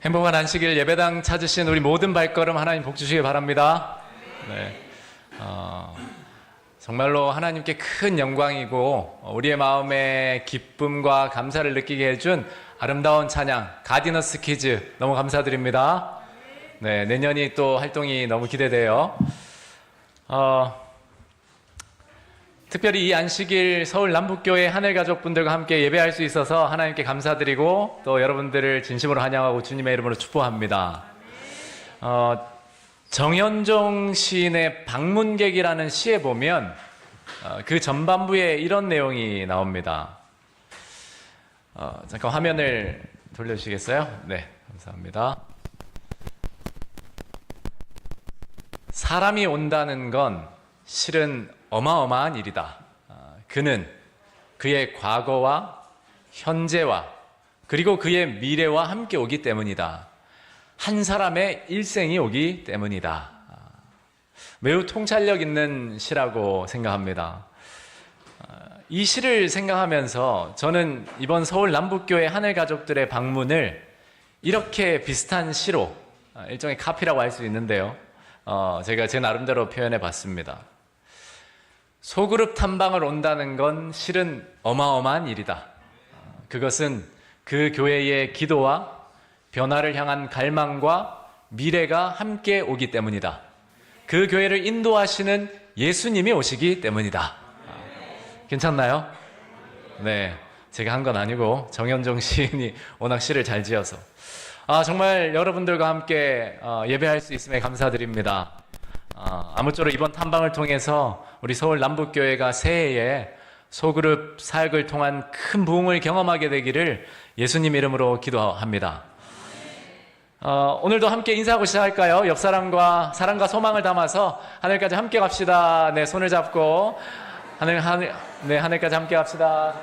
행복한 안식일 예배당 찾으신 우리 모든 발걸음 하나님 복 주시기 바랍니다. 네, 정말로 하나님께 큰 영광이고 우리의 마음에 기쁨과 감사를 느끼게 해준 아름다운 찬양 가디너스 키즈 너무 감사드립니다. 네, 내년이 또 활동이 너무 기대돼요. 특별히 이 안식일 서울 남북교회 하늘가족분들과 함께 예배할 수 있어서 하나님께 감사드리고 또 여러분들을 진심으로 환영하고 주님의 이름으로 축복합니다. 정현종 시인의 방문객이라는 시에 보면 그 전반부에 이런 내용이 나옵니다. 잠깐 화면을 돌려주시겠어요? 네, 감사합니다. 사람이 온다는 건 실은 어마어마한 일이다. 그는 그의 과거와 현재와 그리고 그의 미래와 함께 오기 때문이다. 한 사람의 일생이 오기 때문이다. 매우 통찰력 있는 시라고 생각합니다. 이 시를 생각하면서 저는 이번 서울 남북교회 하늘가족들의 방문을 이렇게 비슷한 시로 일종의 카피라고 할 수 있는데요. 제가 제 나름대로 표현해 봤습니다. 소그룹 탐방을 온다는 건 실은 어마어마한 일이다. 그것은 그 교회의 기도와 변화를 향한 갈망과 미래가 함께 오기 때문이다. 그 교회를 인도하시는 예수님이 오시기 때문이다. 괜찮나요? 네, 제가 한 건 아니고 정현종 시인이 워낙 시를 잘 지어서 정말 여러분들과 함께 예배할 수 있음에 감사드립니다. 아무쪼록 이번 탐방을 통해서 우리 서울 남북교회가 새해에 소그룹 사역을 통한 큰 부흥을 경험하게 되기를 예수님 이름으로 기도합니다. 오늘도 함께 인사하고 시작할까요? 옆 사람과 사랑과 소망을 담아서 하늘까지 함께 갑시다. 네, 손을 잡고 하늘까지 함께 갑시다.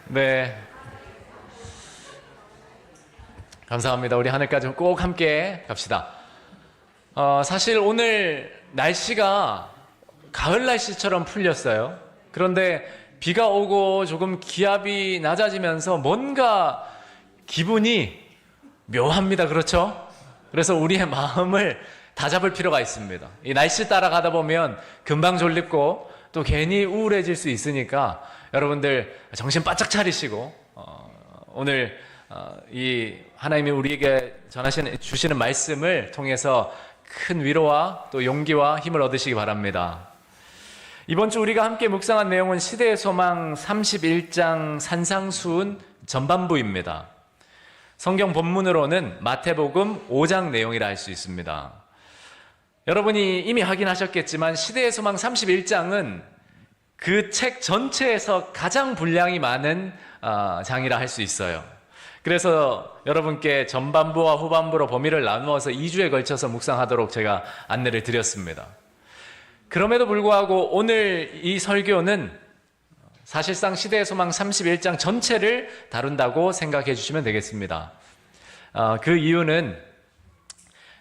네. 감사합니다. 우리 하늘까지 꼭 함께 갑시다. 사실 오늘 날씨가 가을 날씨처럼 풀렸어요. 그런데 비가 오고 조금 기압이 낮아지면서 뭔가 기분이 묘합니다. 그렇죠? 그래서 우리의 마음을 다잡을 필요가 있습니다. 이 날씨 따라가다 보면 금방 졸립고 또 괜히 우울해질 수 있으니까 여러분들 정신 바짝 차리시고 오늘 이 하나님이 우리에게 주시는 말씀을 통해서 큰 위로와 또 용기와 힘을 얻으시기 바랍니다. 이번 주 우리가 함께 묵상한 내용은 시대의 소망 31장 산상수훈 전반부입니다. 성경 본문으로는 마태복음 5장 내용이라 할 수 있습니다. 여러분이 이미 확인하셨겠지만 시대의 소망 31장은 그 책 전체에서 가장 분량이 많은 장이라 할 수 있어요. 그래서 여러분께 전반부와 후반부로 범위를 나누어서 2주에 걸쳐서 묵상하도록 제가 안내를 드렸습니다. 그럼에도 불구하고 오늘 이 설교는 사실상 시대의 소망 31장 전체를 다룬다고 생각해 주시면 되겠습니다. 그 이유는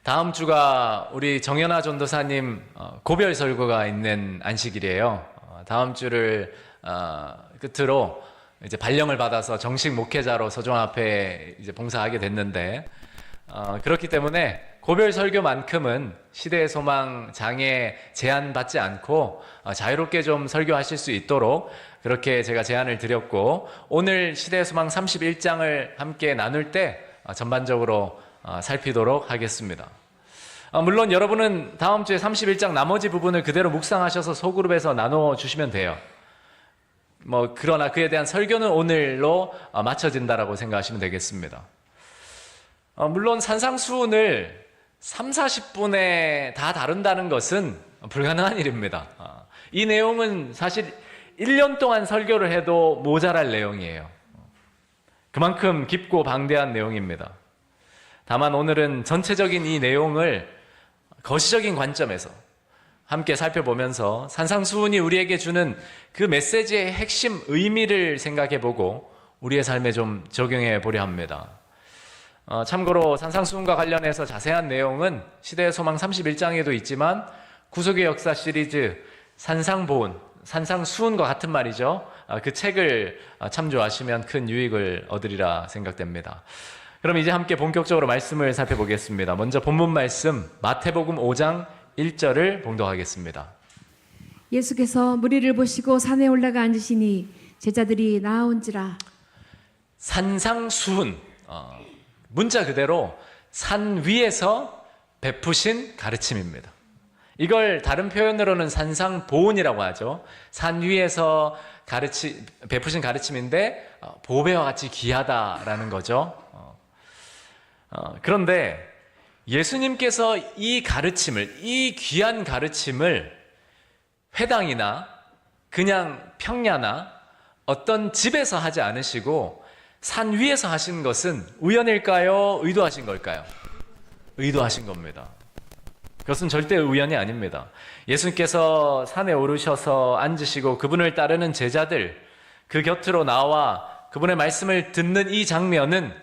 다음 주가 우리 정연아 전도사님 고별 설교가 있는 안식일이에요. 다음 주를 끝으로 이제 발령을 받아서 정식 목회자로 서종 앞에 이제 봉사하게 됐는데 그렇기 때문에 고별 설교만큼은 시대의 소망 장에 제한받지 않고 자유롭게 좀 설교하실 수 있도록 그렇게 제가 제안을 드렸고 오늘 시대의 소망 31장을 함께 나눌 때 전반적으로 살피도록 하겠습니다. 물론 여러분은 다음 주에 31장 나머지 부분을 그대로 묵상하셔서 소그룹에서 나눠 주시면 돼요. 그러나 그에 대한 설교는 오늘로 마쳐진다라고 생각하시면 되겠습니다. 물론 산상수훈을 3, 40분에 다 다룬다는 것은 불가능한 일입니다. 이 내용은 사실 1년 동안 설교를 해도 모자랄 내용이에요. 그만큼 깊고 방대한 내용입니다. 다만 오늘은 전체적인 이 내용을 거시적인 관점에서 함께 살펴보면서 산상수훈이 우리에게 주는 그 메시지의 핵심 의미를 생각해보고 우리의 삶에 좀 적용해 보려 합니다. 참고로 산상수훈과 관련해서 자세한 내용은 시대의 소망 31장에도 있지만 구속의 역사 시리즈 산상보훈, 산상수훈과 같은 말이죠. 그 책을 참조하시면 큰 유익을 얻으리라 생각됩니다. 그럼 이제 함께 본격적으로 말씀을 살펴보겠습니다. 먼저 본문 말씀 마태복음 5장 1절을 봉독하겠습니다. 예수께서 무리를 보시고 산에 올라가 앉으시니 제자들이 나아온지라. 산상수훈, 문자 그대로 산 위에서 베푸신 가르침입니다. 이걸 다른 표현으로는 산상보훈이라고 하죠. 산 위에서 베푸신 가르침인데 보배와 같이 귀하다라는 거죠. 그런데 예수님께서 이 귀한 가르침을 회당이나 그냥 평야나 어떤 집에서 하지 않으시고 산 위에서 하신 것은 우연일까요? 의도하신 걸까요? 의도하신 겁니다. 그것은 절대 우연이 아닙니다. 예수님께서 산에 오르셔서 앉으시고 그분을 따르는 제자들 그 곁으로 나와 그분의 말씀을 듣는 이 장면은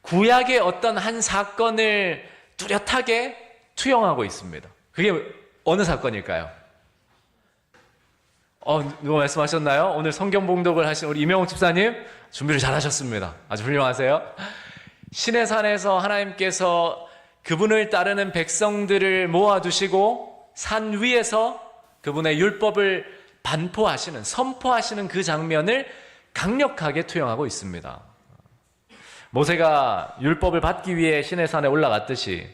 구약의 어떤 한 사건을 뚜렷하게 투영하고 있습니다. 그게 어느 사건일까요? 누가 말씀하셨나요? 오늘 성경 봉독을 하신 우리 이명옥 집사님 준비를 잘 하셨습니다. 아주 훌륭하세요. 시내산에서 하나님께서 그분을 따르는 백성들을 모아두시고 산 위에서 그분의 율법을 선포하시는 그 장면을 강력하게 투영하고 있습니다. 모세가 율법을 받기 위해 시내산에 올라갔듯이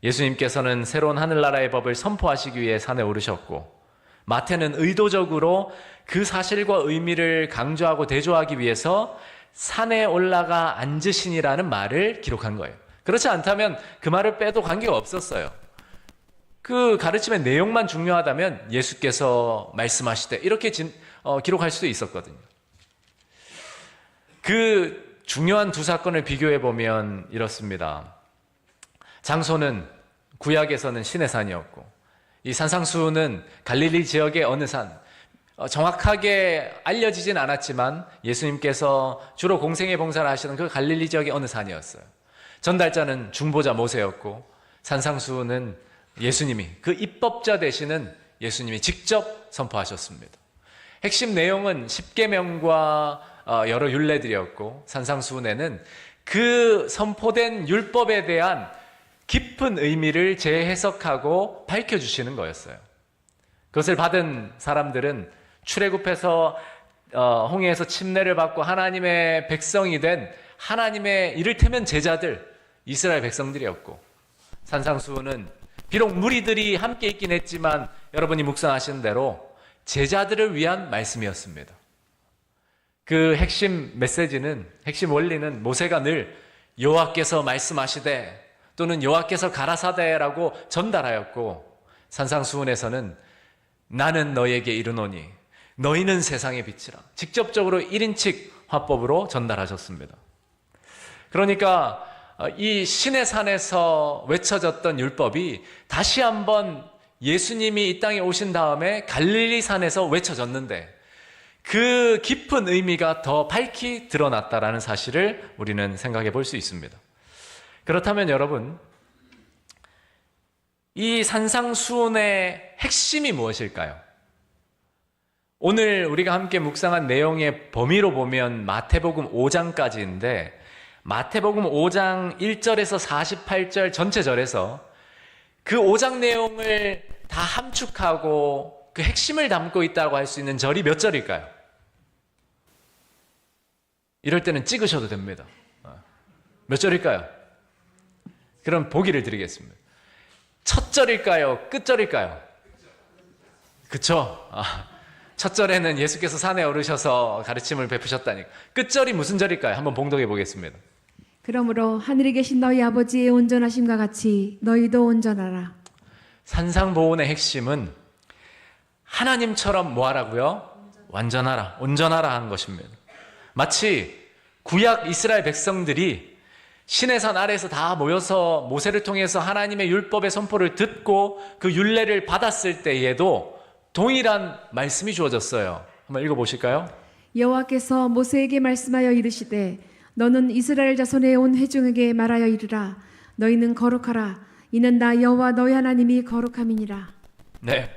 예수님께서는 새로운 하늘나라의 법을 선포하시기 위해 산에 오르셨고 마태는 의도적으로 그 사실과 의미를 강조하고 대조하기 위해서 산에 올라가 앉으시니라는 말을 기록한 거예요. 그렇지 않다면 그 말을 빼도 관계가 없었어요. 그 가르침의 내용만 중요하다면 예수께서 말씀하시되 이렇게 기록할 수도 있었거든요. 그 중요한 두 사건을 비교해 보면 이렇습니다. 장소는 구약에서는 시내산이었고 이 산상수훈은 갈릴리 지역의 어느 산, 정확하게 알려지진 않았지만 예수님께서 주로 공생애 봉사를 하시는 그 갈릴리 지역의 어느 산이었어요. 전달자는 중보자 모세였고 산상수훈은 예수님이 그 입법자 되시는 예수님이 직접 선포하셨습니다. 핵심 내용은 십계명과 여러 율례들이었고 산상수훈에는 그 선포된 율법에 대한 깊은 의미를 재해석하고 밝혀주시는 거였어요. 그것을 받은 사람들은 출애굽해서 홍해에서 침례를 받고 하나님의 백성이 된 하나님의 이를테면 제자들 이스라엘 백성들이었고 산상수훈은 비록 무리들이 함께 있긴 했지만 여러분이 묵상하신 대로 제자들을 위한 말씀이었습니다. 그 핵심 메시지는 핵심 원리는 모세가 늘 여호와께서 말씀하시되 또는 여호와께서 가라사대라고 전달하였고 산상수훈에서는 나는 너에게 이르노니 너희는 세상의 빛이라 직접적으로 1인칭 화법으로 전달하셨습니다. 그러니까 이 시내산에서 외쳐졌던 율법이 다시 한번 예수님이 이 땅에 오신 다음에 갈릴리산에서 외쳐졌는데 그 깊은 의미가 더 밝히 드러났다라는 사실을 우리는 생각해 볼 수 있습니다. 그렇다면 여러분, 이 산상수훈의 핵심이 무엇일까요? 오늘 우리가 함께 묵상한 내용의 범위로 보면 마태복음 5장까지인데 마태복음 5장 1절에서 48절 전체 절에서 그 5장 내용을 다 함축하고 그 핵심을 담고 있다고 할 수 있는 절이 몇 절일까요? 이럴 때는 찍으셔도 됩니다. 몇 절일까요? 그럼 보기를 드리겠습니다. 첫 절일까요? 끝 절일까요? 그쵸? 첫 절에는 예수께서 산에 오르셔서 가르침을 베푸셨다니까. 끝 절이 무슨 절일까요? 한번 봉독해 보겠습니다. 그러므로 하늘에 계신 너희 아버지의 온전하심과 같이 너희도 온전하라. 산상보훈의 핵심은 하나님처럼 뭐하라고요? 완전하라, 온전하라 하는 것입니다. 마치 구약 이스라엘 백성들이 시내산 아래에서 다 모여서 모세를 통해서 하나님의 율법의 선포를 듣고 그 율례를 받았을 때에도 동일한 말씀이 주어졌어요. 한번 읽어보실까요? 여호와께서 모세에게 말씀하여 이르시되 너는 이스라엘 자손의 온 회중에게 말하여 이르라. 너희는 거룩하라. 이는 나 여호와 너희 하나님이 거룩함이니라. 네,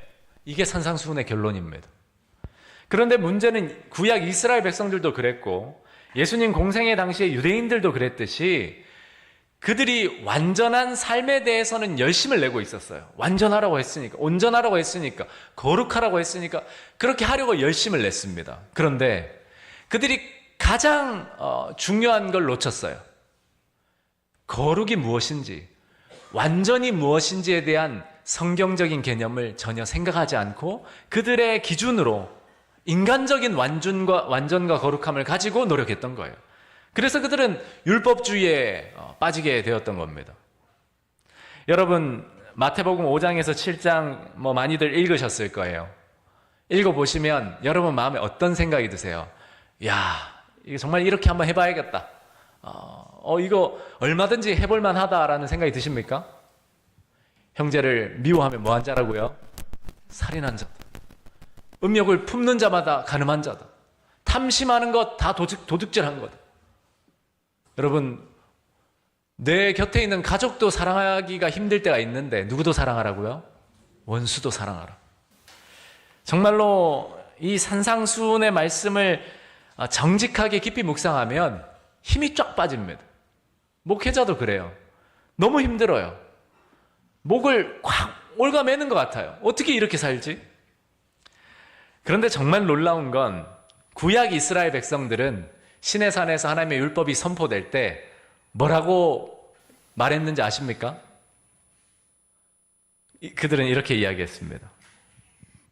이게 산상수훈의 결론입니다. 그런데 문제는 구약 이스라엘 백성들도 그랬고 예수님 공생의 당시에 유대인들도 그랬듯이 그들이 완전한 삶에 대해서는 열심을 내고 있었어요. 완전하라고 했으니까, 온전하라고 했으니까, 거룩하라고 했으니까 그렇게 하려고 열심을 냈습니다. 그런데 그들이 가장 중요한 걸 놓쳤어요. 거룩이 무엇인지, 완전이 무엇인지에 대한 성경적인 개념을 전혀 생각하지 않고 그들의 기준으로 인간적인 완전과 거룩함을 가지고 노력했던 거예요. 그래서 그들은 율법주의에 빠지게 되었던 겁니다. 여러분, 마태복음 5장에서 7장 많이들 읽으셨을 거예요. 읽어보시면 여러분 마음에 어떤 생각이 드세요? 야, 이거 정말 이렇게 한번 해봐야겠다. 이거 얼마든지 해볼만 하다라는 생각이 드십니까? 형제를 미워하면 뭐한 자라고요? 살인한 자다. 음욕을 품는 자마다 가늠한 자다. 탐심하는 것 다 도둑질한 거다. 여러분, 내 곁에 있는 가족도 사랑하기가 힘들 때가 있는데 누구도 사랑하라고요? 원수도 사랑하라. 정말로 이 산상수훈의 말씀을 정직하게 깊이 묵상하면 힘이 쫙 빠집니다. 목회자도 그래요. 너무 힘들어요. 목을 콱 올가매는 것 같아요. 어떻게 이렇게 살지? 그런데 정말 놀라운 건 구약 이스라엘 백성들은 시내산에서 하나님의 율법이 선포될 때 뭐라고 말했는지 아십니까? 그들은 이렇게 이야기했습니다.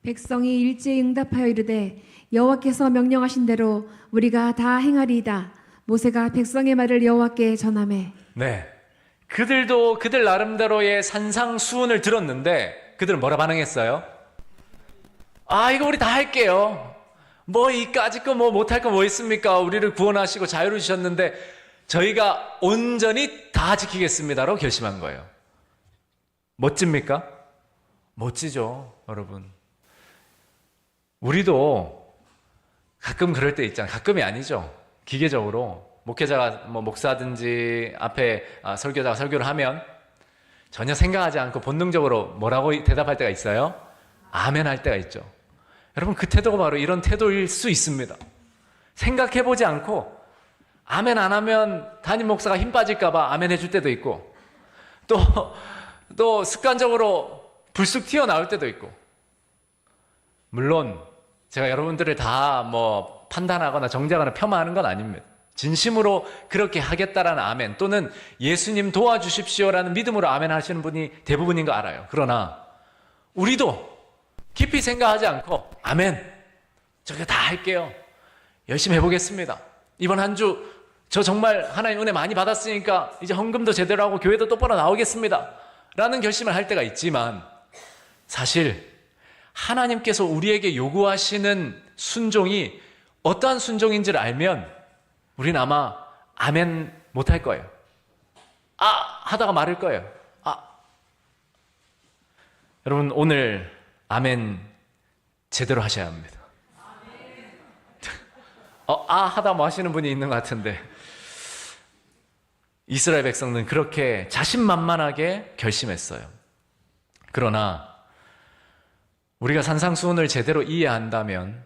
백성이 일제히 응답하여 이르되 여호와께서 명령하신 대로 우리가 다 행하리이다. 모세가 백성의 말을 여호와께 전하매. 네, 그들도 그들 나름대로의 산상수훈을 들었는데 그들은 뭐라 반응했어요? 이거 우리 다 할게요. 이까짓 거 못할 거 뭐 있습니까? 우리를 구원하시고 자유를 주셨는데 저희가 온전히 다 지키겠습니다라고 결심한 거예요. 멋집니까? 멋지죠, 여러분. 우리도 가끔 그럴 때 있잖아요. 가끔이 아니죠. 기계적으로 목회자가 목사든지 앞에 설교자가 설교를 하면 전혀 생각하지 않고 본능적으로 뭐라고 대답할 때가 있어요? 아멘 할 때가 있죠. 여러분, 그 태도가 바로 이런 태도일 수 있습니다. 생각해보지 않고 아멘 안 하면 담임 목사가 힘 빠질까봐 아멘 해줄 때도 있고 또 습관적으로 불쑥 튀어나올 때도 있고, 물론 제가 여러분들을 다 판단하거나 정죄하거나 폄하하는 건 아닙니다. 진심으로 그렇게 하겠다라는 아멘, 또는 예수님 도와주십시오라는 믿음으로 아멘 하시는 분이 대부분인 거 알아요. 그러나 우리도 깊이 생각하지 않고 아멘, 저게 다 할게요, 열심히 해보겠습니다, 이번 한 주 저 정말 하나님 은혜 많이 받았으니까 이제 헌금도 제대로 하고 교회도 똑바로 나오겠습니다 라는 결심을 할 때가 있지만, 사실 하나님께서 우리에게 요구하시는 순종이 어떠한 순종인지를 알면 우리는 아마 아멘 못할 거예요. 하다가 말을 거예요. 여러분, 오늘 아멘 제대로 하셔야 합니다. 하다 하시는 분이 있는 것 같은데, 이스라엘 백성은 그렇게 자신만만하게 결심했어요. 그러나 우리가 산상수훈을 제대로 이해한다면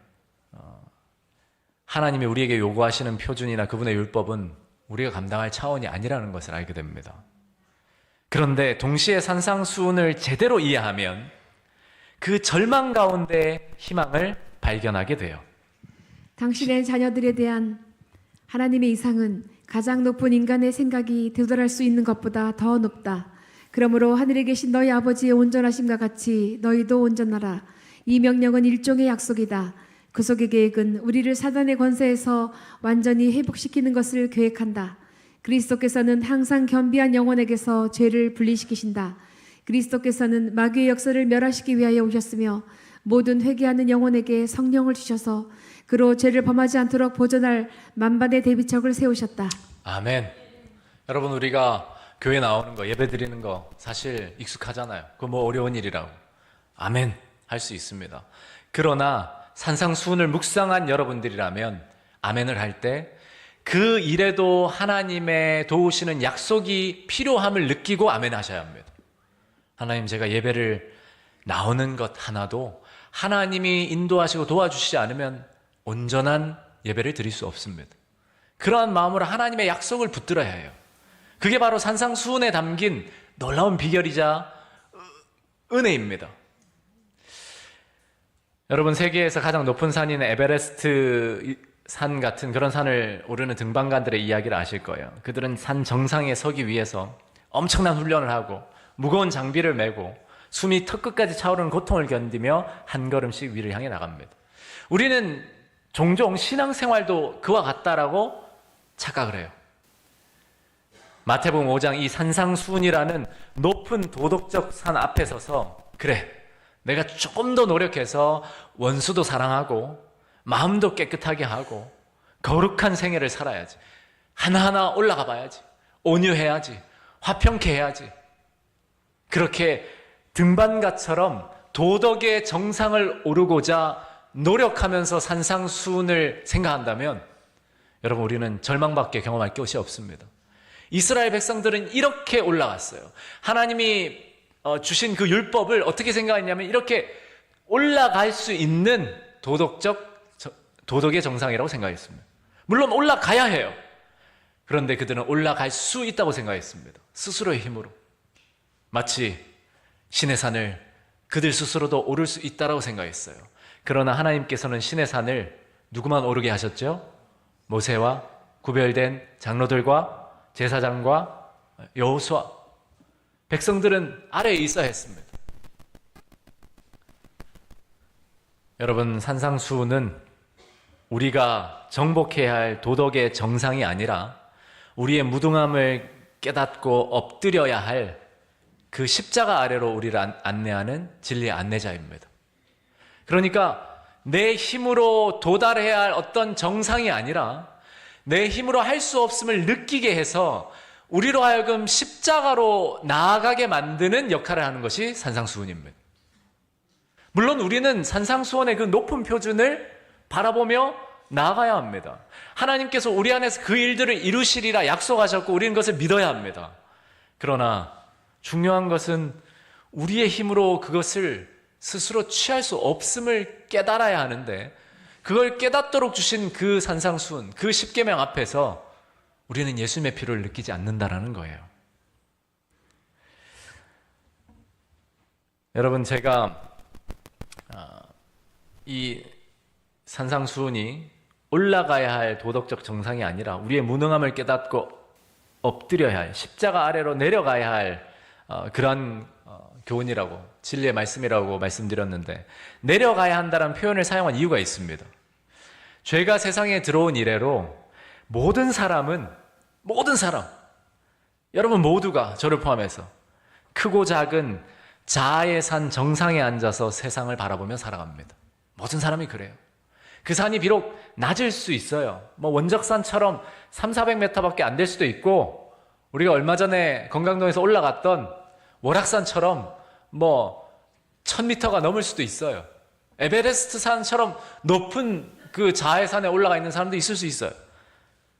하나님이 우리에게 요구하시는 표준이나 그분의 율법은 우리가 감당할 차원이 아니라는 것을 알게 됩니다. 그런데 동시에 산상수훈을 제대로 이해하면 그 절망 가운데 희망을 발견하게 돼요. 당신의 자녀들에 대한 하나님의 이상은 가장 높은 인간의 생각이 도달할 수 있는 것보다 더 높다. 그러므로 하늘에 계신 너희 아버지의 온전하심과 같이 너희도 온전하라. 이 명령은 일종의 약속이다. 구속의 계획은 우리를 사단의 권세에서 완전히 회복시키는 것을 계획한다. 그리스도께서는 항상 겸비한 영혼에게서 죄를 분리시키신다. 그리스도께서는 마귀의 역사를 멸하시기 위하여 오셨으며 모든 회개하는 영혼에게 성령을 주셔서 그로 죄를 범하지 않도록 보존할 만반의 대비책을 세우셨다. 아멘. 여러분, 우리가 교회 나오는 거, 예배 드리는 거 사실 익숙하잖아요. 그거 어려운 일이라고 아멘 할 수 있습니다. 그러나 산상수훈을 묵상한 여러분들이라면 아멘을 할 때 그 일에도 하나님의 도우시는 약속이 필요함을 느끼고 아멘 하셔야 합니다. 하나님, 제가 예배를 나오는 것 하나도 하나님이 인도하시고 도와주시지 않으면 온전한 예배를 드릴 수 없습니다. 그러한 마음으로 하나님의 약속을 붙들어야 해요. 그게 바로 산상수훈에 담긴 놀라운 비결이자 은혜입니다. 여러분, 세계에서 가장 높은 산인 에베레스트 산 같은 그런 산을 오르는 등반가들의 이야기를 아실 거예요. 그들은 산 정상에 서기 위해서 엄청난 훈련을 하고 무거운 장비를 메고 숨이 턱끝까지 차오르는 고통을 견디며 한 걸음씩 위를 향해 나갑니다. 우리는 종종 신앙생활도 그와 같다라고 착각을 해요. 마태복음 5장 이 산상수훈이라는 높은 도덕적 산 앞에 서서 그래, 내가 조금 더 노력해서 원수도 사랑하고 마음도 깨끗하게 하고 거룩한 생애를 살아야지. 하나하나 올라가 봐야지. 온유해야지. 화평케 해야지. 그렇게 등반가처럼 도덕의 정상을 오르고자 노력하면서 산상수훈을 생각한다면 여러분, 우리는 절망밖에 경험할 것이 없습니다. 이스라엘 백성들은 이렇게 올라갔어요. 하나님이 주신 그 율법을 어떻게 생각했냐면 이렇게 올라갈 수 있는 도덕의 정상이라고 생각했습니다. 물론 올라가야 해요. 그런데 그들은 올라갈 수 있다고 생각했습니다. 스스로의 힘으로. 마치 신의 산을 그들 스스로도 오를 수 있다고 생각했어요. 그러나 하나님께서는 신의 산을 누구만 오르게 하셨죠? 모세와 구별된 장로들과 제사장과 여호수아. 백성들은 아래에 있어야 했습니다. 여러분, 산상수훈은 우리가 정복해야 할 도덕의 정상이 아니라 우리의 무능함을 깨닫고 엎드려야 할 그 십자가 아래로 우리를 안내하는 진리의 안내자입니다. 그러니까 내 힘으로 도달해야 할 어떤 정상이 아니라 내 힘으로 할 수 없음을 느끼게 해서 우리로 하여금 십자가로 나아가게 만드는 역할을 하는 것이 산상수훈입니다. 물론 우리는 산상수훈의 그 높은 표준을 바라보며 나아가야 합니다. 하나님께서 우리 안에서 그 일들을 이루시리라 약속하셨고 우리는 그것을 믿어야 합니다. 그러나 중요한 것은 우리의 힘으로 그것을 스스로 취할 수 없음을 깨달아야 하는데 그걸 깨닫도록 주신 그 산상수훈, 그 십계명 앞에서 우리는 예수님의 필요를 느끼지 않는다라는 거예요. 여러분, 제가 이 산상수훈이 올라가야 할 도덕적 정상이 아니라 우리의 무능함을 깨닫고 엎드려야 할, 십자가 아래로 내려가야 할 그런 교훈이라고, 진리의 말씀이라고 말씀드렸는데, 내려가야 한다는 표현을 사용한 이유가 있습니다. 죄가 세상에 들어온 이래로 모든 사람, 여러분 모두가 저를 포함해서 크고 작은 자아의 산 정상에 앉아서 세상을 바라보며 살아갑니다. 모든 사람이 그래요. 그 산이 비록 낮을 수 있어요. 원적산처럼 300-400m밖에 안 될 수도 있고, 우리가 얼마 전에 건강동에서 올라갔던 월악산처럼 1000m가 넘을 수도 있어요. 에베레스트 산처럼 높은 그 자해 산에 올라가 있는 사람도 있을 수 있어요.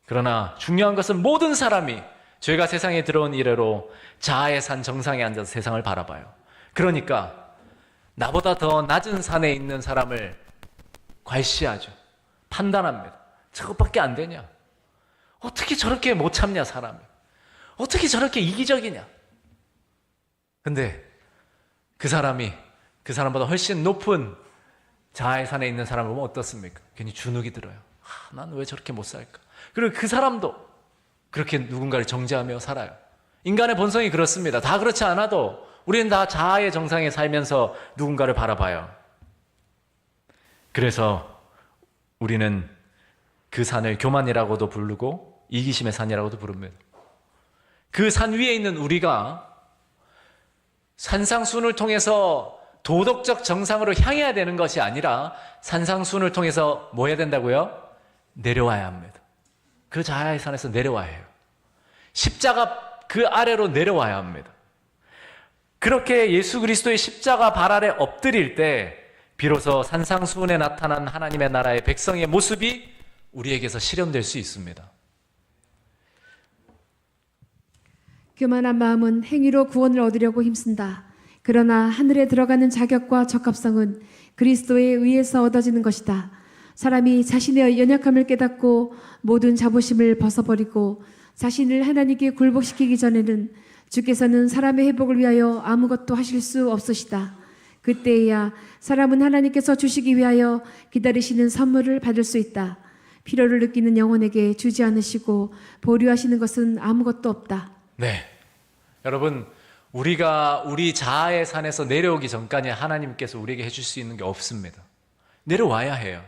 그러나 중요한 것은 모든 사람이 죄가 세상에 들어온 이래로 자아의 산 정상에 앉아서 세상을 바라봐요. 그러니까 나보다 더 낮은 산에 있는 사람을 괄시하죠. 판단합니다. 저것밖에 안 되냐? 어떻게 저렇게 못 참냐, 사람이? 어떻게 저렇게 이기적이냐? 근데 그 사람이 그 사람보다 훨씬 높은 자아의 산에 있는 사람을 보면 어떻습니까? 괜히 주눅이 들어요. 난 왜 저렇게 못 살까? 그리고 그 사람도 그렇게 누군가를 정죄하며 살아요. 인간의 본성이 그렇습니다. 다 그렇지 않아도 우리는 다 자아의 정상에 살면서 누군가를 바라봐요. 그래서 우리는 그 산을 교만이라고도 부르고 이기심의 산이라고도 부릅니다. 그 산 위에 있는 우리가 산상수훈을 통해서 도덕적 정상으로 향해야 되는 것이 아니라 산상수훈을 통해서 뭐 해야 된다고요? 내려와야 합니다. 그 자아의 산에서 내려와야 해요. 십자가 그 아래로 내려와야 합니다. 그렇게 예수 그리스도의 십자가 발 아래 엎드릴 때 비로소 산상수훈에 나타난 하나님의 나라의 백성의 모습이 우리에게서 실현될 수 있습니다. 교만한 마음은 행위로 구원을 얻으려고 힘쓴다. 그러나 하늘에 들어가는 자격과 적합성은 그리스도의 의에서 얻어지는 것이다. 사람이 자신의 연약함을 깨닫고 모든 자부심을 벗어버리고 자신을 하나님께 굴복시키기 전에는 주께서는 사람의 회복을 위하여 아무것도 하실 수 없으시다. 그때에야 사람은 하나님께서 주시기 위하여 기다리시는 선물을 받을 수 있다. 필요를 느끼는 영혼에게 주지 않으시고 보류하시는 것은 아무것도 없다. 네. 여러분, 우리가 우리 자아의 산에서 내려오기 전까지 하나님께서 우리에게 해줄 수 있는 게 없습니다. 내려와야 해요.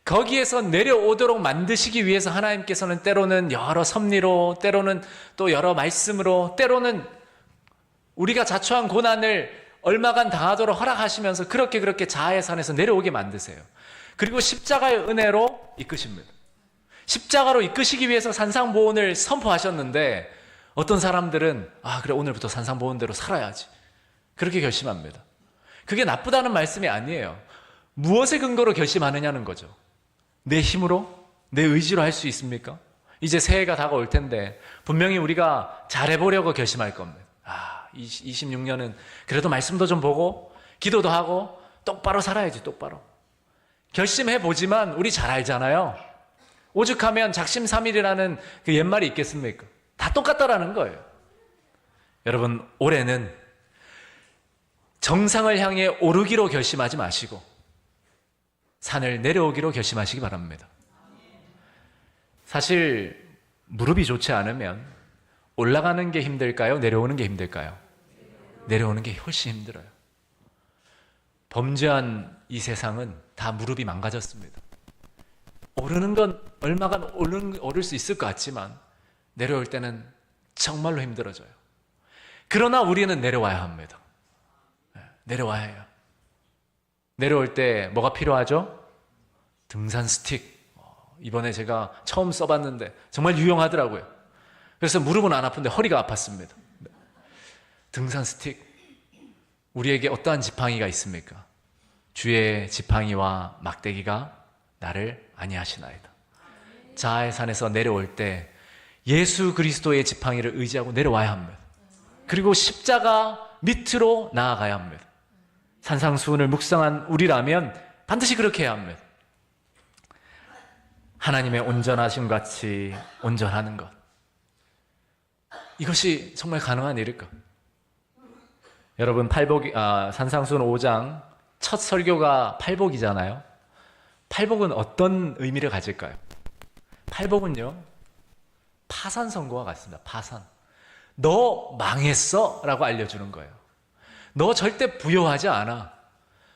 거기에서 내려오도록 만드시기 위해서 하나님께서는 때로는 여러 섭리로, 때로는 또 여러 말씀으로, 때로는 우리가 자초한 고난을 얼마간 당하도록 허락하시면서 그렇게 자아의 산에서 내려오게 만드세요. 그리고 십자가의 은혜로 이끄십니다. 십자가로 이끄시기 위해서 산상보훈을 선포하셨는데 어떤 사람들은 그래 오늘부터 산상보훈대로 살아야지 그렇게 결심합니다. 그게 나쁘다는 말씀이 아니에요. 무엇의 근거로 결심하느냐는 거죠. 내 힘으로? 내 의지로 할 수 있습니까? 이제 새해가 다가올 텐데 분명히 우리가 잘해보려고 결심할 겁니다. 26년은 그래도 말씀도 좀 보고 기도도 하고 똑바로 살아야지. 똑바로 결심해보지만 우리 잘 알잖아요. 오죽하면 작심삼일이라는 그 옛말이 있겠습니까? 다 똑같다라는 거예요. 여러분, 올해는 정상을 향해 오르기로 결심하지 마시고 산을 내려오기로 결심하시기 바랍니다. 사실 무릎이 좋지 않으면 올라가는 게 힘들까요? 내려오는 게 힘들까요? 내려오는 게 훨씬 힘들어요. 범죄한 이 세상은 다 무릎이 망가졌습니다. 오르는 건 얼마간 오를 수 있을 것 같지만 내려올 때는 정말로 힘들어져요. 그러나 우리는 내려와야 합니다. 내려와야 해요. 내려올 때 뭐가 필요하죠? 등산 스틱. 이번에 제가 처음 써봤는데 정말 유용하더라고요. 그래서 무릎은 안 아픈데 허리가 아팠습니다. 등산 스틱. 우리에게 어떠한 지팡이가 있습니까? 주의 지팡이와 막대기가 나를 안위하시나이다. 자아의 산에서 내려올 때 예수 그리스도의 지팡이를 의지하고 내려와야 합니다. 그리고 십자가 밑으로 나아가야 합니다. 산상수훈을 묵상한 우리라면 반드시 그렇게 해야 합니다. 하나님의 온전하심 같이 온전하는 것. 이것이 정말 가능한 일일까? 여러분, 산상수훈 5장 첫 설교가 팔복이잖아요. 팔복은 어떤 의미를 가질까요? 팔복은요, 파산 선고와 같습니다. 파산. 너 망했어 라고 알려주는 거예요. 너 절대 부요하지 않아.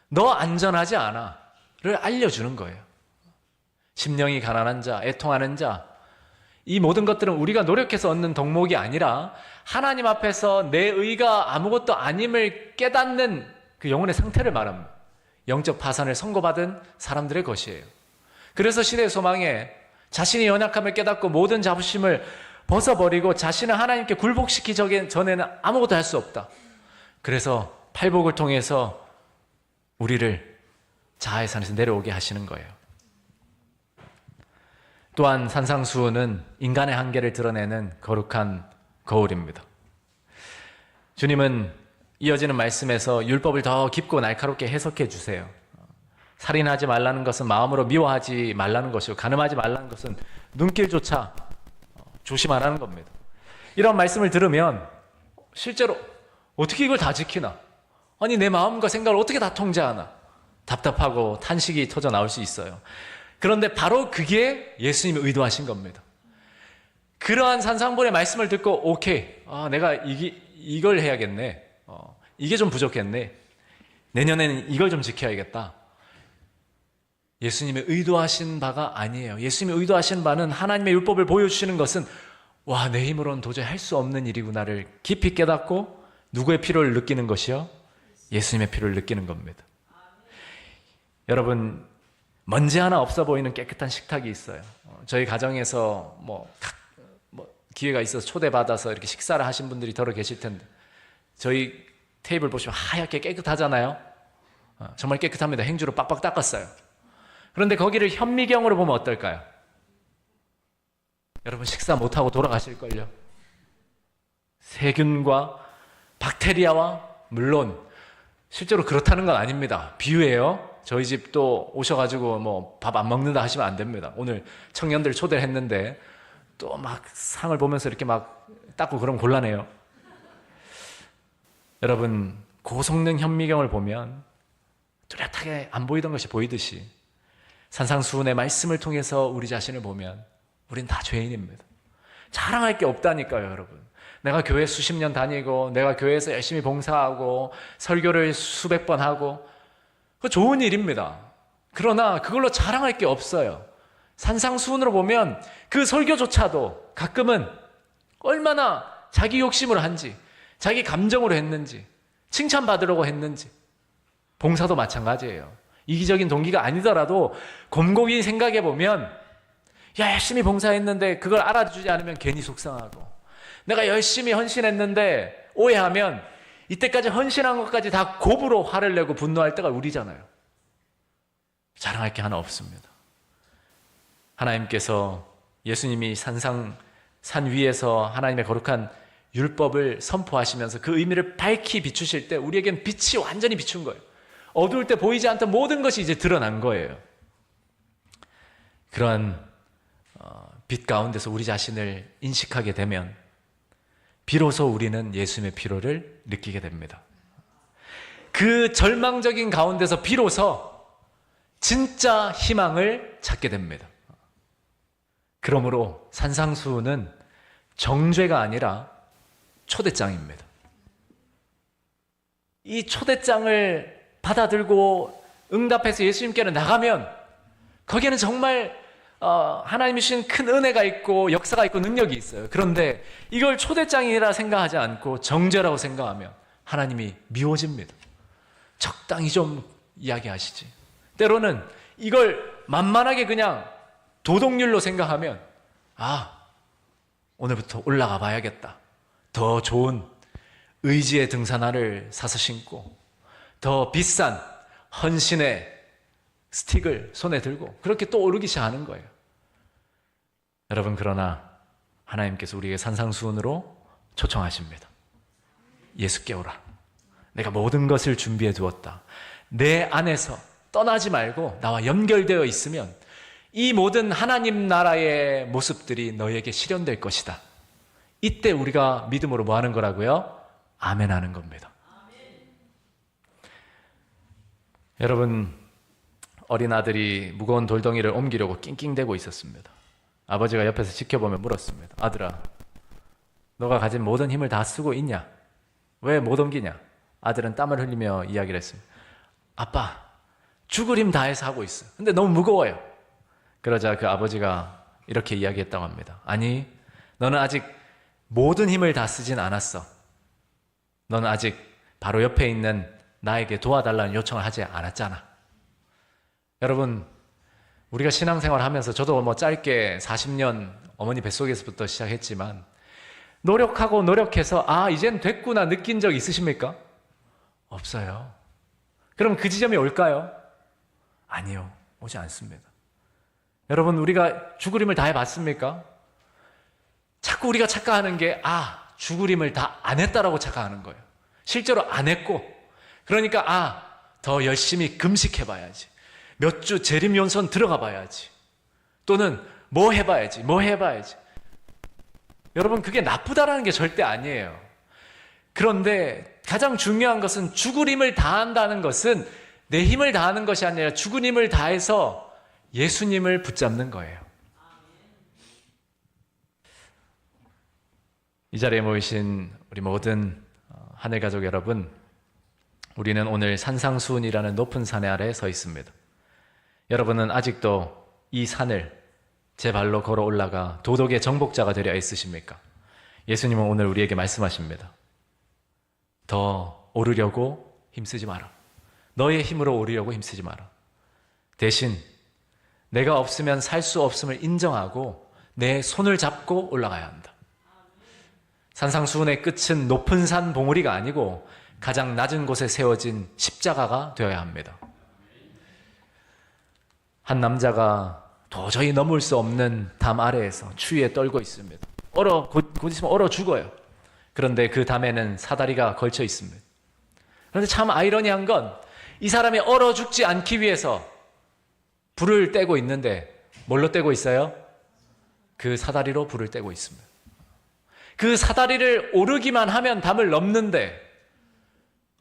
너 안전하지 않아. 를 알려주는 거예요. 심령이 가난한 자, 애통하는 자, 이 모든 것들은 우리가 노력해서 얻는 덕목이 아니라 하나님 앞에서 내 의가 아무것도 아님을 깨닫는 그 영혼의 상태를 말합니다. 영적 파산을 선고받은 사람들의 것이에요. 그래서 시대의 소망에 자신의 연약함을 깨닫고 모든 자부심을 벗어버리고 자신을 하나님께 굴복시키기 전에는 아무것도 할 수 없다. 그래서 팔복을 통해서 우리를 자아의 산에서 내려오게 하시는 거예요. 또한 산상수훈은 인간의 한계를 드러내는 거룩한 거울입니다. 주님은 이어지는 말씀에서 율법을 더 깊고 날카롭게 해석해 주세요. 살인하지 말라는 것은 마음으로 미워하지 말라는 것이고 간음하지 말라는 것은 눈길조차 조심하라는 겁니다. 이런 말씀을 들으면 실제로 어떻게 이걸 다 지키나? 아니 내 마음과 생각을 어떻게 다 통제하나? 답답하고 탄식이 터져 나올 수 있어요. 그런데 바로 그게 예수님이 의도하신 겁니다. 그러한 산상본의 말씀을 듣고 오케이, 내가 이걸 해야겠네. 이게 좀 부족했네. 내년에는 이걸 좀 지켜야겠다. 예수님의 의도하신 바가 아니에요. 예수님이 의도하신 바는 하나님의 율법을 보여주시는 것은 와, 내 힘으로는 도저히 할 수 없는 일이구나를 깊이 깨닫고 누구의 필요를 느끼는 것이요? 예수님의 필요를 느끼는 겁니다. 여러분, 먼지 하나 없어 보이는 깨끗한 식탁이 있어요. 저희 가정에서 기회가 있어서 초대받아서 이렇게 식사를 하신 분들이 더러 계실 텐데 저희 테이블 보시면 하얗게 깨끗하잖아요. 정말 깨끗합니다. 행주로 빡빡 닦았어요. 그런데 거기를 현미경으로 보면 어떨까요? 여러분 식사 못하고 돌아가실걸요. 세균과 박테리아와 물론 실제로 그렇다는 건 아닙니다. 비유예요. 저희 집 또 오셔가지고 뭐 밥 안 먹는다 하시면 안 됩니다. 오늘 청년들 초대를 했는데 또 막 상을 보면서 이렇게 막 닦고 그러면 곤란해요. 여러분, 고성능 현미경을 보면 뚜렷하게 안 보이던 것이 보이듯이 산상수훈의 말씀을 통해서 우리 자신을 보면 우린 다 죄인입니다. 자랑할 게 없다니까요, 여러분. 내가 교회 수십 년 다니고 내가 교회에서 열심히 봉사하고 설교를 수백 번 하고 그거 좋은 일입니다. 그러나 그걸로 자랑할 게 없어요. 산상수훈으로 보면 그 설교조차도 가끔은 얼마나 자기 욕심으로 한지, 자기 감정으로 했는지, 칭찬받으려고 했는지, 봉사도 마찬가지예요. 이기적인 동기가 아니더라도 곰곰이 생각해 보면 야, 열심히 봉사했는데 그걸 알아주지 않으면 괜히 속상하고, 내가 열심히 헌신했는데 오해하면 이때까지 헌신한 것까지 다 곱으로 화를 내고 분노할 때가 우리잖아요. 자랑할 게 하나 없습니다. 하나님께서 예수님이 산 위에서 하나님의 거룩한 율법을 선포하시면서 그 의미를 밝히 비추실 때 우리에겐 빛이 완전히 비춘 거예요. 어두울 때 보이지 않던 모든 것이 이제 드러난 거예요. 그러한 빛 가운데서 우리 자신을 인식하게 되면 비로소 우리는 예수님의 피로를 느끼게 됩니다. 그 절망적인 가운데서 비로소 진짜 희망을 찾게 됩니다. 그러므로 산상수훈은 정죄가 아니라 초대장입니다. 이 초대장을 받아들고 응답해서 예수님께로 나가면 거기에는 정말 하나님이 주신 큰 은혜가 있고 역사가 있고 능력이 있어요. 그런데 이걸 초대장이라 생각하지 않고 정죄라고 생각하면 하나님이 미워집니다. 적당히 좀 이야기하시지. 때로는 이걸 만만하게 그냥 도덕률로 생각하면 오늘부터 올라가 봐야겠다. 더 좋은 의지의 등산화를 사서 신고 더 비싼 헌신의 스틱을 손에 들고 그렇게 또 오르기 시작하는 거예요. 여러분, 그러나 하나님께서 우리에게 산상수훈으로 초청하십니다. 예수 깨우라. 내가 모든 것을 준비해 두었다. 내 안에서 떠나지 말고 나와 연결되어 있으면 이 모든 하나님 나라의 모습들이 너에게 실현될 것이다. 이때 우리가 믿음으로 뭐 하는 거라고요? 아멘 하는 겁니다. 여러분, 어린 아들이 무거운 돌덩이를 옮기려고 낑낑대고 있었습니다. 아버지가 옆에서 지켜보며 물었습니다. 아들아, 너가 가진 모든 힘을 다 쓰고 있냐? 왜 못 옮기냐? 아들은 땀을 흘리며 이야기를 했습니다. 아빠, 죽을 힘 다해서 하고 있어. 근데 너무 무거워요. 그러자 그 아버지가 이렇게 이야기했다고 합니다. 아니, 너는 아직 모든 힘을 다 쓰진 않았어. 너는 아직 바로 옆에 있는 나에게 도와달라는 요청을 하지 않았잖아. 여러분, 우리가 신앙생활 하면서 저도 뭐 짧게 40년 어머니 뱃속에서부터 시작했지만 노력하고 노력해서 이젠 됐구나 느낀 적 있으십니까? 없어요. 그럼 그 지점이 올까요? 아니요, 오지 않습니다. 여러분, 우리가 죽을 힘을 다해 봤습니까? 자꾸 우리가 착각하는 게 죽을 힘을 다 안 했다라고 착각하는 거예요. 실제로 안 했고, 그러니까 더 열심히 금식해봐야지, 몇 주 재림연선 들어가 봐야지, 또는 뭐 해봐야지. 여러분, 그게 나쁘다라는 게 절대 아니에요. 그런데 가장 중요한 것은 죽을 힘을 다한다는 것은 내 힘을 다하는 것이 아니라 죽은 힘을 다해서 예수님을 붙잡는 거예요. 이 자리에 모이신 우리 모든 하늘 가족 여러분, 우리는 오늘 산상수훈이라는 높은 산 아래에 서 있습니다. 여러분은 아직도 이 산을 제 발로 걸어 올라가 도덕의 정복자가 되려 애쓰십니까? 예수님은 오늘 우리에게 말씀하십니다. 더 오르려고 힘쓰지 마라. 너의 힘으로 오르려고 힘쓰지 마라. 대신 내가 없으면 살 수 없음을 인정하고 내 손을 잡고 올라가야 한다. 산상수훈의 끝은 높은 산 봉우리가 아니고 가장 낮은 곳에 세워진 십자가가 되어야 합니다. 한 남자가 도저히 넘을 수 없는 담 아래에서 추위에 떨고 있습니다. 곧 있으면 얼어 죽어요. 그런데 그 담에는 사다리가 걸쳐 있습니다. 그런데 참 아이러니한 건 이 사람이 얼어 죽지 않기 위해서 불을 떼고 있는데 뭘로 떼고 있어요? 그 사다리로 불을 떼고 있습니다. 그 사다리를 오르기만 하면 담을 넘는데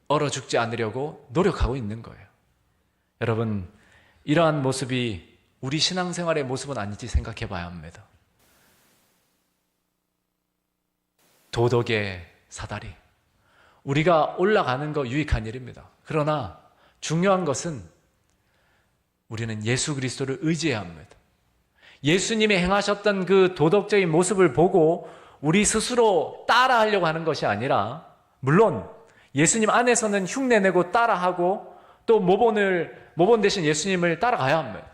얼어 죽지 않으려고 노력하고 있는 거예요. 여러분, 이러한 모습이 우리 신앙생활의 모습은 아닌지 생각해 봐야 합니다. 도덕의 사다리. 우리가 올라가는 거 유익한 일입니다. 그러나 중요한 것은 우리는 예수 그리스도를 의지해야 합니다. 예수님이 행하셨던 그 도덕적인 모습을 보고 우리 스스로 따라하려고 하는 것이 아니라, 물론 예수님 안에서는 흉내내고 따라하고 또 모본 대신 예수님을 따라가야 합니다.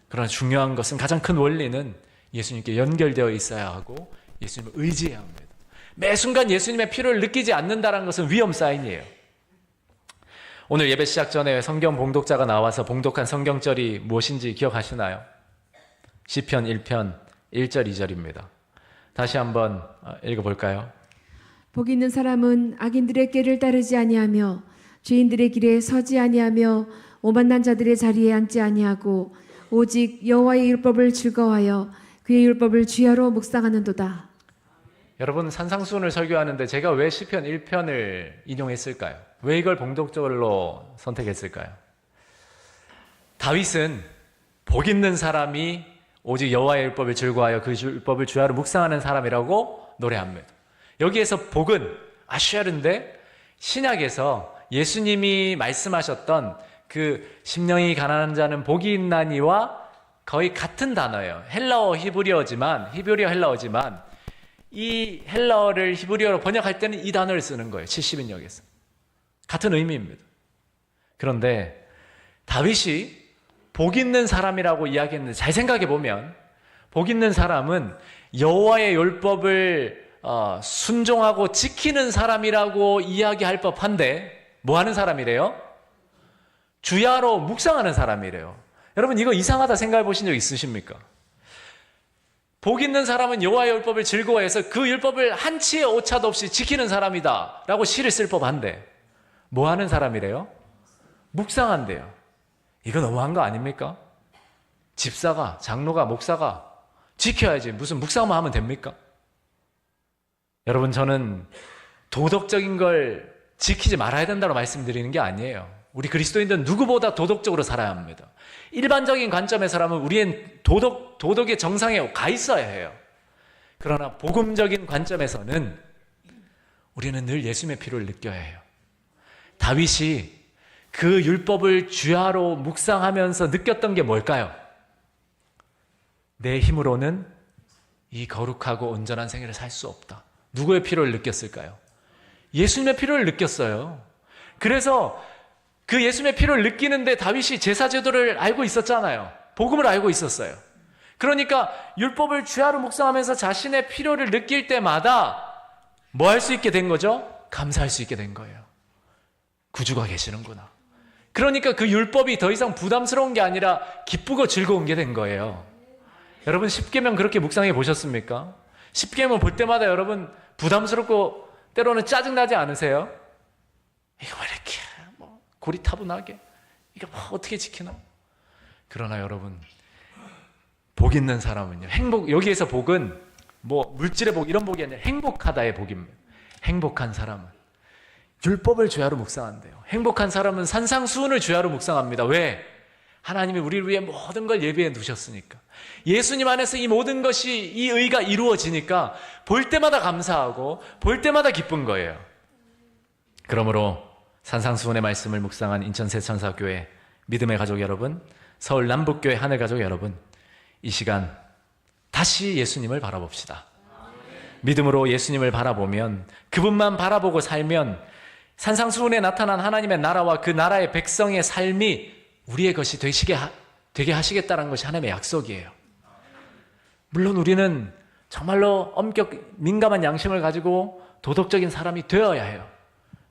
그러나 중요한 것은, 가장 큰 원리는 예수님께 연결되어 있어야 하고 예수님을 의지해야 합니다. 매 순간 예수님의 필요를 느끼지 않는다는 것은 위험 사인이에요. 오늘 예배 시작 전에 성경 봉독자가 나와서 봉독한 성경절이 무엇인지 기억하시나요? 시편 1편 1절 2절입니다. 다시 한번 읽어볼까요? 복 있는 사람은 악인들의 꾀를 따르지 아니하며 죄인들의 길에 서지 아니하며 오만난 자들의 자리에 앉지 아니하고 오직 여호와의 율법을 즐거워하여 그의 율법을 주야로 묵상하는도다. 여러분, 산상수훈을 설교하는데 제가 왜 시편 1편을 인용했을까요? 왜 이걸 봉독절로 선택했을까요? 다윗은 복 있는 사람이 오직 여호와의 율법을 즐거워하여 그 율법을 주야로 묵상하는 사람이라고 노래합니다. 여기에서 복은 아슈아르인데, 신약에서 예수님이 말씀하셨던 그 심령이 가난한 자는 복이 있나니와 거의 같은 단어예요. 헬라어 히브리어 헬라어지만 이 헬라어를 히브리어로 번역할 때는 이 단어를 쓰는 거예요. 70인역에서. 같은 의미입니다. 그런데 다윗이 복 있는 사람이라고 이야기했는데, 잘 생각해 보면 복 있는 사람은 여호와의 율법을 순종하고 지키는 사람이라고 이야기할 법한데, 뭐 하는 사람이래요? 주야로 묵상하는 사람이래요. 여러분, 이거 이상하다 생각해 보신 적 있으십니까? 복 있는 사람은 여호와의 율법을 즐거워해서 그 율법을 한치의 오차도 없이 지키는 사람이다 라고 시를 쓸 법한데, 뭐 하는 사람이래요? 묵상한대요. 이거 너무한 거 아닙니까? 집사가, 장로가, 목사가 지켜야지 무슨 묵상만 하면 됩니까? 여러분, 저는 도덕적인 걸 지키지 말아야 된다고 말씀드리는 게 아니에요. 우리 그리스도인들은 누구보다 도덕적으로 살아야 합니다. 일반적인 관점에서라면 우리는 도덕의 정상에 가 있어야 해요. 그러나 복음적인 관점에서는 우리는 늘 예수님의 필요를 느껴야 해요. 다윗이 그 율법을 주야로 묵상하면서 느꼈던 게 뭘까요? 내 힘으로는 이 거룩하고 온전한 생애를 살 수 없다. 누구의 필요를 느꼈을까요? 예수님의 필요를 느꼈어요. 그래서 그 예수님의 필요를 느끼는데 다윗이 제사제도를 알고 있었잖아요. 복음을 알고 있었어요. 그러니까 율법을 주야로 묵상하면서 자신의 필요를 느낄 때마다 뭐 할 수 있게 된 거죠? 감사할 수 있게 된 거예요. 구주가 계시는구나. 그러니까 그 율법이 더 이상 부담스러운 게 아니라 기쁘고 즐거운 게 된 거예요. 여러분, 십계명 그렇게 묵상해 보셨습니까? 십계명 볼 때마다 여러분 부담스럽고 때로는 짜증나지 않으세요? 이거 왜 이렇게 고리타분하게 이거 어떻게 지키나? 그러나 여러분, 복 있는 사람은요, 여기에서 복은 뭐 물질의 복 이런 복이 아니라 행복하다의 복입니다. 행복한 사람은 율법을 주야로 묵상한대요. 행복한 사람은 산상수훈을 주야로 묵상합니다. 왜? 하나님이 우리를 위해 모든 걸 예비해 두셨으니까. 예수님 안에서 이 모든 것이, 이 의가 이루어지니까 볼 때마다 감사하고 볼 때마다 기쁜 거예요. 그러므로 산상수훈의 말씀을 묵상한 인천 새천사교회 믿음의 가족 여러분, 서울 남북교회 하늘가족 여러분, 이 시간 다시 예수님을 바라봅시다. 믿음으로 예수님을 바라보면, 그분만 바라보고 살면 산상수훈에 나타난 하나님의 나라와 그 나라의 백성의 삶이 우리의 것이 되게 하시겠다는 것이 하나님의 약속이에요. 물론 우리는 정말로 엄격 민감한 양심을 가지고 도덕적인 사람이 되어야 해요.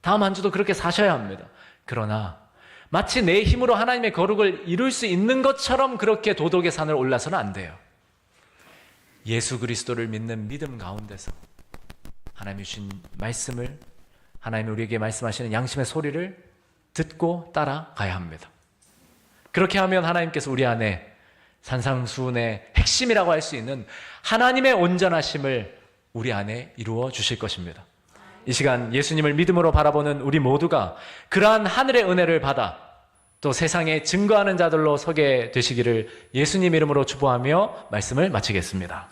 다음 한 주도 그렇게 사셔야 합니다. 그러나 마치 내 힘으로 하나님의 거룩을 이룰 수 있는 것처럼 그렇게 도덕의 산을 올라서는 안 돼요. 예수 그리스도를 믿는 믿음 가운데서 하나님이 주신 말씀을, 하나님이 우리에게 말씀하시는 양심의 소리를 듣고 따라가야 합니다. 그렇게 하면 하나님께서 우리 안에 산상수훈의 핵심이라고 할 수 있는 하나님의 온전하심을 우리 안에 이루어 주실 것입니다. 이 시간 예수님을 믿음으로 바라보는 우리 모두가 그러한 하늘의 은혜를 받아 또 세상에 증거하는 자들로 서게 되시기를 예수님 이름으로 축복하며 말씀을 마치겠습니다.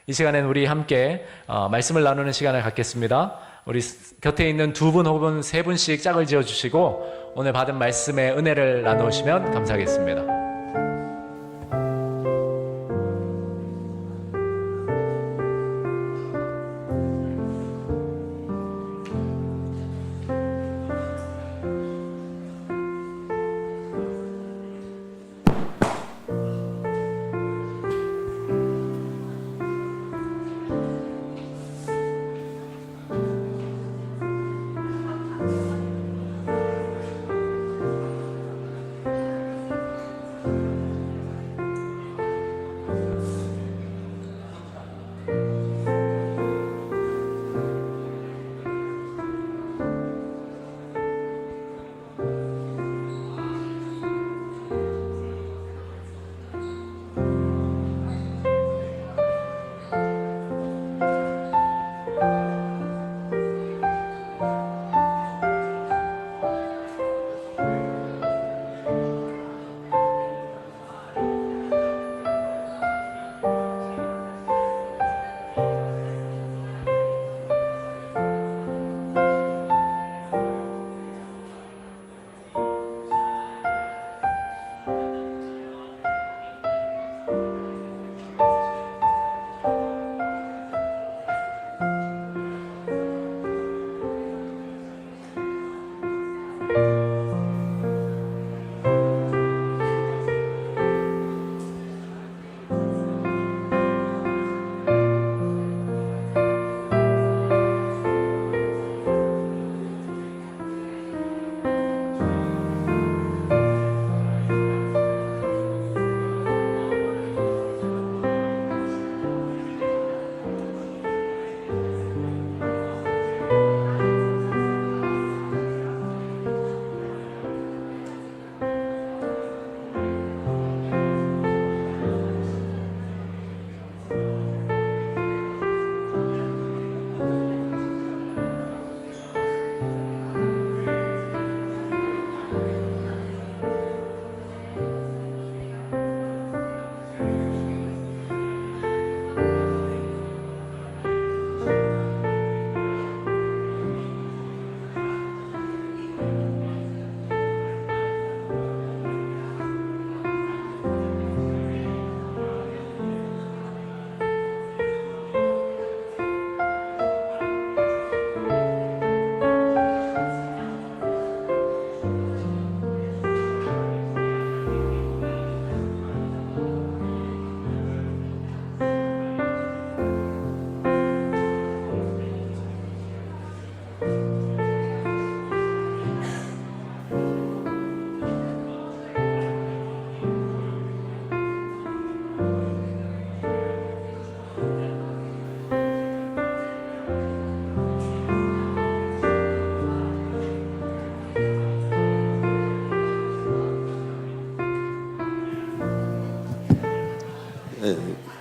이 시간엔 우리 함께 말씀을 나누는 시간을 갖겠습니다. 우리 곁에 있는 두 분 혹은 세 분씩 짝을 지어주시고 오늘 받은 말씀의 은혜를 나누시면 감사하겠습니다.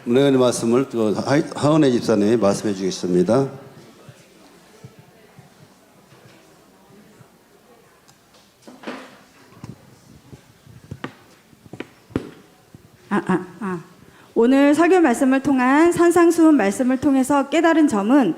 은혜의 말씀을 또 하은혜 집사님이 말씀해 주겠습니다. 오늘 설교 말씀을 통한 산상수훈 말씀을 통해서 깨달은 점은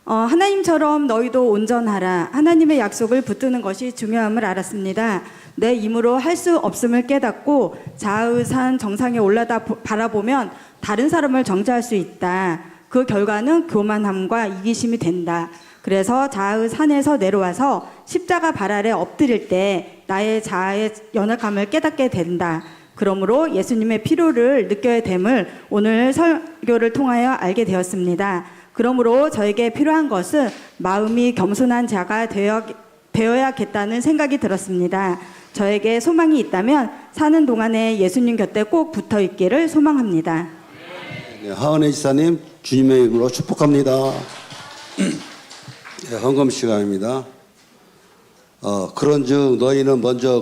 하나님처럼 너희도 온전하라. 하나님의 약속을 붙드는 것이 중요함을 알았습니다. 내 힘으로 할 수 없음을 깨닫고 좌우산 정상에 올라다 바라보면 다른 사람을 정죄할 수 있다. 그 결과는 교만함과 이기심이 된다. 그래서 좌우산에서 내려와서 십자가 발 아래 엎드릴 때 나의 자아의 연약함을 깨닫게 된다. 그러므로 예수님의 필요를 느껴야 됨을 오늘 설교를 통하여 알게 되었습니다. 그러므로 저에게 필요한 것은 마음이 겸손한 자가 되어야겠다는 생각이 들었습니다. 저에게 소망이 있다면 사는 동안에 예수님 곁에 꼭 붙어 있기를 소망합니다. 네, 하은혜 지사님 주님의 이름으로 축복합니다. 네, 헌금 시간입니다. 그런즉 너희는 먼저